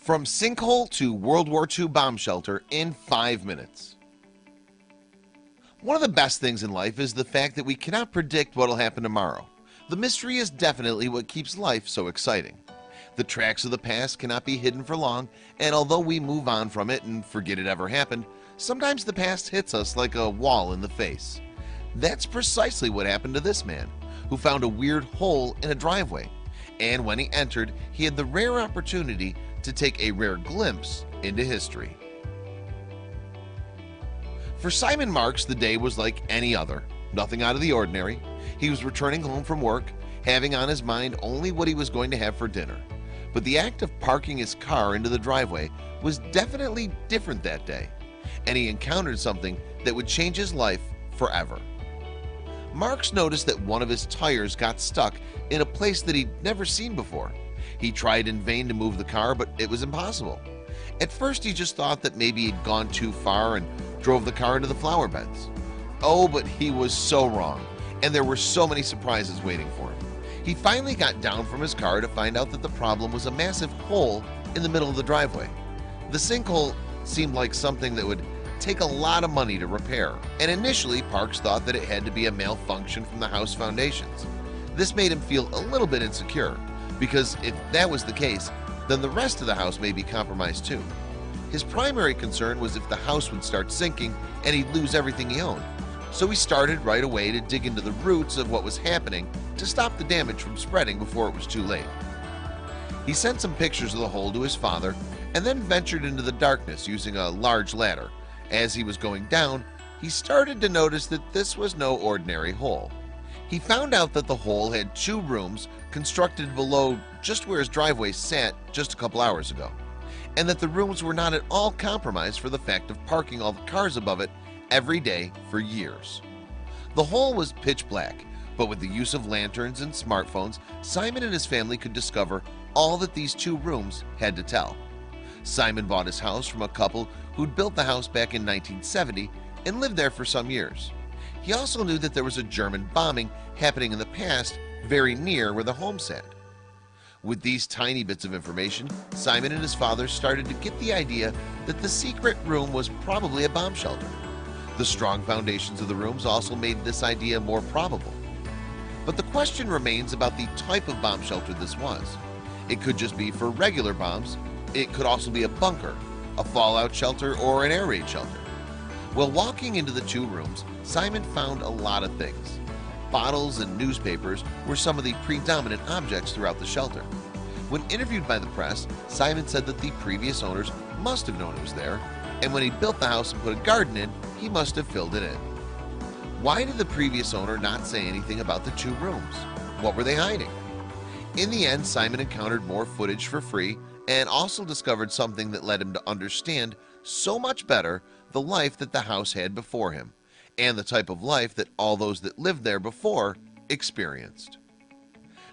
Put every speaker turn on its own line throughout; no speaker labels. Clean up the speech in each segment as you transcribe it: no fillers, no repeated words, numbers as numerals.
From sinkhole to World War II bomb shelter in 5 minutes. One of the best things in life is the fact that we cannot predict what will happen tomorrow. The mystery is definitely what keeps life so exciting. The tracks of the past cannot be hidden for long, and although we move on from it and forget it ever happened, sometimes the past hits us like a wall in the face. That's precisely what happened to this man, who found a weird hole in a driveway, and when he entered, he had the rare opportunity to take a rare glimpse into history. For Simon Marks, the day was like any other, nothing out of the ordinary. He was returning home from work, having on his mind only what he was going to have for dinner. But the act of parking his car into the driveway was definitely different that day, and he encountered something that would change his life forever. Marks noticed that one of his tires got stuck in a place that he'd never seen before. He tried in vain to move the car, but it was impossible. At first he just thought that maybe he'd gone too far and drove the car into the flower beds. Oh, but he was so wrong, and there were so many surprises waiting for him. He finally got down from his car to find out that the problem was a massive hole in the middle of the driveway. The sinkhole seemed like something that would take a lot of money to repair, and initially Parks thought that it had to be a malfunction from the house foundations. This made him feel a little bit insecure, because if that was the case, then the rest of the house may be compromised too. His primary concern was if the house would start sinking and he'd lose everything he owned. So he started right away to dig into the roots of what was happening to stop the damage from spreading before it was too late. He sent some pictures of the hole to his father and then ventured into the darkness using a large ladder. As he was going down, he started to notice that this was no ordinary hole. He found out that the hole had 2 rooms constructed below just where his driveway sat just a couple hours ago, and that the rooms were not at all compromised for the fact of parking all the cars above it every day for years. The hole was pitch black, but with the use of lanterns and smartphones, Simon and his family could discover all that these 2 rooms had to tell. Simon bought his house from a couple who'd built the house back in 1970 and lived there for some years. He also knew that there was a German bombing happening in the past very near where the home sat. With these tiny bits of information, Simon and his father started to get the idea that the secret room was probably a bomb shelter. The strong foundations of the rooms also made this idea more probable. But the question remains about the type of bomb shelter this was. It could just be for regular bombs. It could also be a bunker, a fallout shelter, or an air raid shelter. While walking into the 2 rooms, Simon found a lot of things. Bottles and newspapers were some of the predominant objects throughout the shelter. When interviewed by the press, Simon said that the previous owners must have known it was there, and when he built the house and put a garden in, he must have filled it in. Why did the previous owner not say anything about the 2 rooms? What were they hiding? In the end, Simon encountered more footage for free and also discovered something that led him to understand so much better the life that the house had before him, and the type of life that all those that lived there before experienced.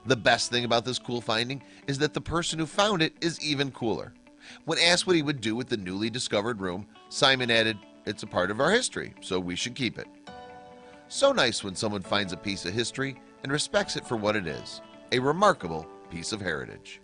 The best thing about this cool finding is that the person who found it is even cooler. When asked what he would do with the newly discovered room, Simon added, "It's a part of our history, so we should keep it." So nice when someone finds a piece of history and respects it for what it is, a remarkable piece of heritage.